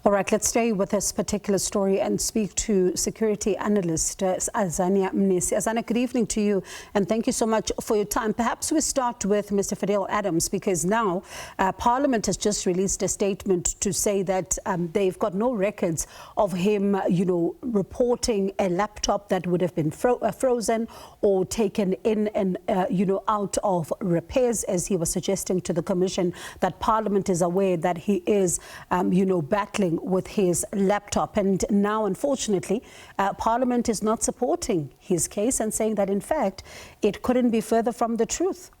All right, let's stay with this particular story and speak to security analyst Azania Mnisi. Azania, good evening to you, and thank you so much for your time. Perhaps we start with Mr. Fadiel Adams, because now Parliament has just released a statement to say that they've got no records of him, reporting a laptop that would have been frozen or taken in and, out of repairs, as he was suggesting to the Commission that Parliament is aware that he is, battling with his laptop. And now, unfortunately, Parliament is not supporting his case and saying that, in fact, it couldn't be further from the truth.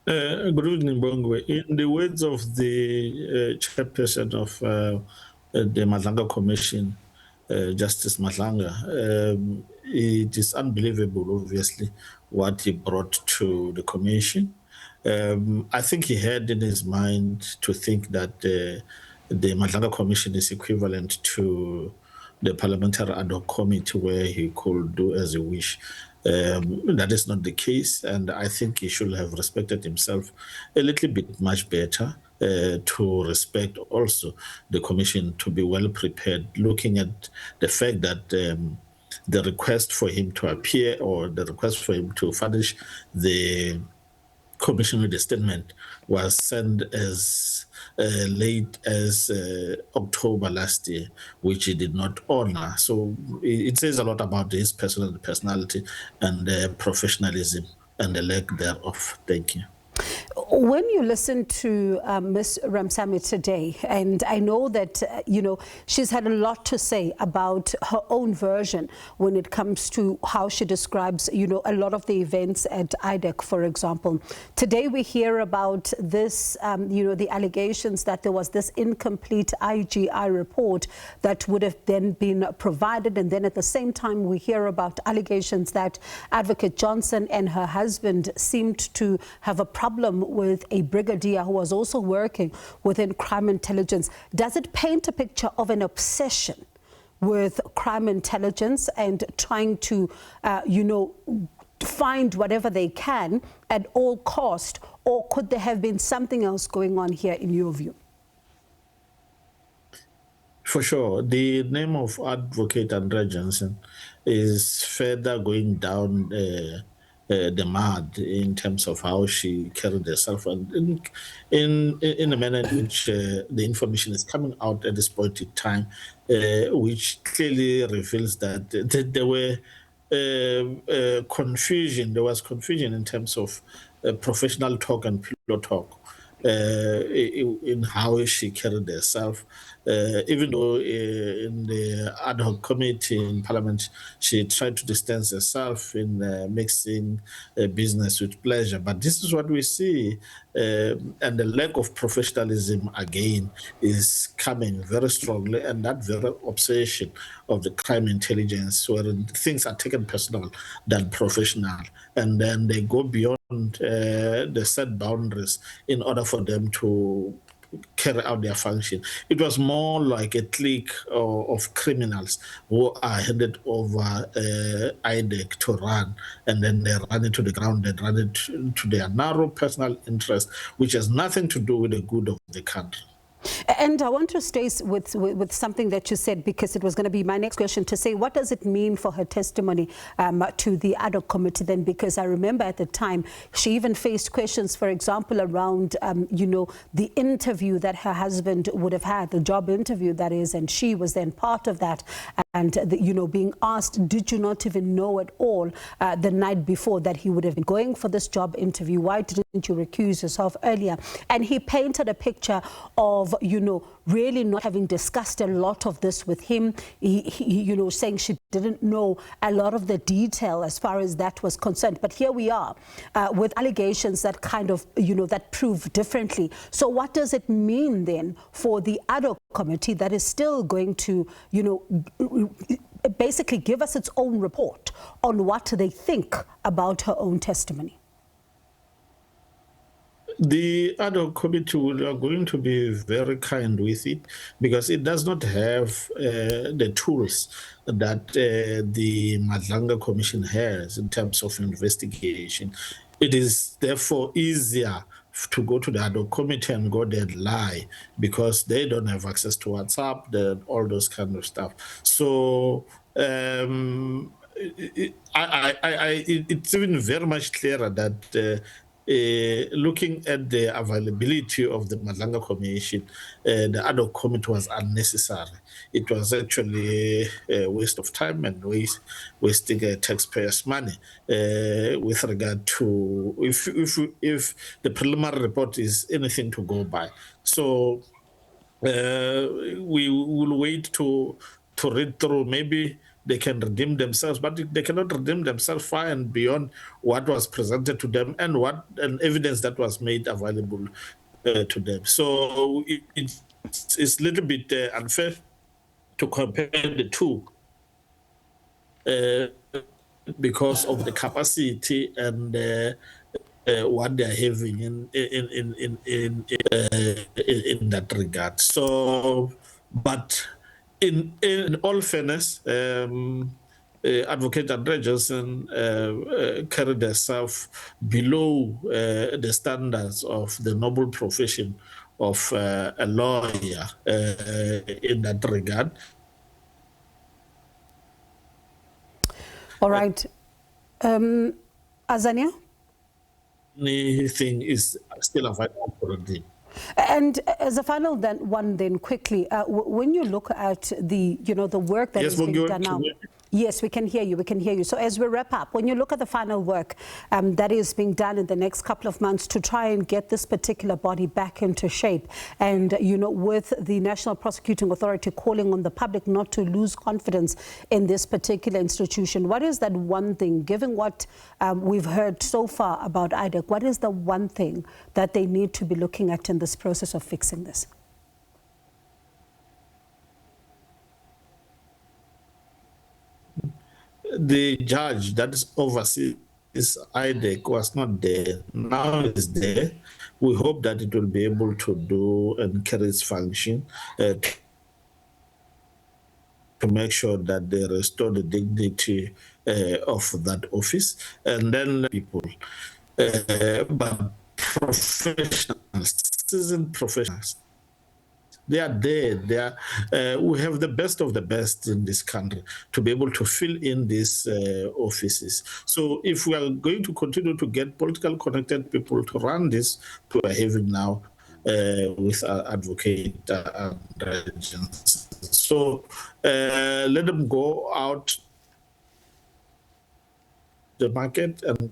Good evening, Bongwe. In the words of the chairperson of the Madlanga Commission, Justice Madlanga, it is unbelievable, obviously, what he brought to the Commission. I think he had in his mind to think that the Madlanga Commission is equivalent to the Parliamentary Ad Hoc Committee, where he could do as he wish. That is not the case, and I think he should have respected himself a little bit much better, to respect also the Commission to be well prepared, looking at the fact that the request for him to appear, or the request for him to furnish the Commission with a statement, was sent as late as October last year, which he did not honor. So it says a lot about his personality and professionalism and the lack thereof. Thank you. When you listen to Ms. Ramsamy today, and I know that, she's had a lot to say about her own version when it comes to how she describes, a lot of the events at IDAC, for example. Today we hear about this, the allegations that there was this incomplete IGI report that would have then been provided. And then at the same time, we hear about allegations that Advocate Johnson and her husband seemed to have a problem with a brigadier who was also working within crime intelligence. Does it paint a picture of an obsession with crime intelligence and trying to, find whatever they can at all cost? Or could there have been something else going on here in your view? For sure. The name of Advocate Andrea Johnson is further going down the mud in terms of how she carried herself, and in a manner in which the information is coming out at this point in time, which clearly reveals that there were confusion. There was confusion in terms of professional talk and pillow talk in how she carried herself. Even though in the ad hoc committee in Parliament, she tried to distance herself in mixing business with pleasure. But this is what we see. And the lack of professionalism, again, is coming very strongly. And that very obsession of the crime intelligence, where things are taken personal than professional. And then they go beyond the set boundaries in order for them to carry out their function. It was more like a clique of criminals who are handed over IDAC to run, and then they run it to the ground, they run it to their narrow personal interest, which has nothing to do with the good of the country. And I want to stay with something that you said, because it was going to be my next question, to say, what does it mean for her testimony to the ad hoc committee then? Because I remember at the time, she even faced questions, for example, around, the interview that her husband would have had, the job interview, that is, and she was then part of that. And, being asked, did you not even know at all the night before that he would have been going for this job interview? Why didn't you recuse yourself earlier? And he painted a picture of, really not having discussed a lot of this with him. He saying she didn't know a lot of the detail as far as that was concerned. But here we are with allegations that kind of, that prove differently. So what does it mean then for the ad hoc committee that is still going to, basically give us its own report on what they think about her own testimony? The ad hoc committee are going to be very kind with it, because it does not have the tools that the Madlanga Commission has in terms of investigation. It is therefore easier to go to the ad hoc committee and go there and lie because they don't have access to WhatsApp, all those kind of stuff. So it's even very much clearer that looking at the availability of the Madlanga Commission, the ad hoc committee was unnecessary. It was actually a waste of time and wasting taxpayers' money with regard to if the preliminary report is anything to go by. So we will wait to read through. Maybe they can redeem themselves, but they cannot redeem themselves far and beyond what was presented to them and evidence that was made available to them. So it's a little bit unfair to compare the two because of the capacity and what they're having in that regard. So, but in all fairness, Advocate Andre Johnson carried herself below the standards of the noble profession of a lawyer in that regard. All right. Azania? Anything is still available for them. And as a final then quickly, when you look at the work that is being done now. Yes, we can hear you. We can hear you. So as we wrap up, when you look at the final work that is being done in the next couple of months to try and get this particular body back into shape, and with the National Prosecuting Authority calling on the public not to lose confidence in this particular institution, what is that one thing, given what we've heard so far about IDAC, what is the one thing that they need to be looking at in this process of fixing this? The judge that is oversees IDAC was not there. Now it's there. We hope that it will be able to do and carry its function to make sure that they restore the dignity of that office. And then people, but professionals, seasoned professionals, they are there. We have the best of the best in this country to be able to fill in these offices. So if we are going to continue to get political connected people to run this, we are having now with our advocate so let them go out the market and.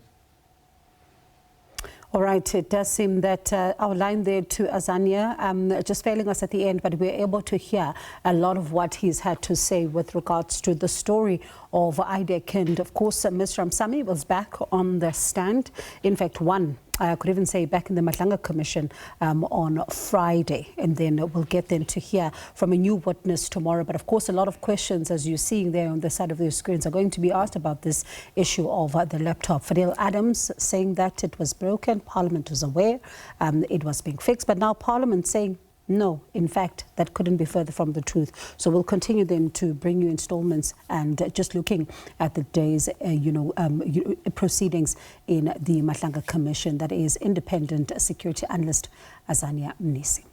All right, it does seem that our line there to Azania just failing us at the end, but we're able to hear a lot of what he's had to say with regards to the story of IDAC. And of course, Mr. Ramsamy was back on the stand. In fact, I could even say back in the Madlanga Commission on Friday. And then we'll get them to hear from a new witness tomorrow. But of course, a lot of questions, as you're seeing there on the side of the screens, are going to be asked about this issue of the laptop. Fadiel Adams saying that it was broken. Parliament was aware it was being fixed. But now Parliament saying, no, in fact, that couldn't be further from the truth. So we'll continue then to bring you installments and just looking at the day's, proceedings in the Madlanga Commission. That is independent security analyst Azania Mnisi.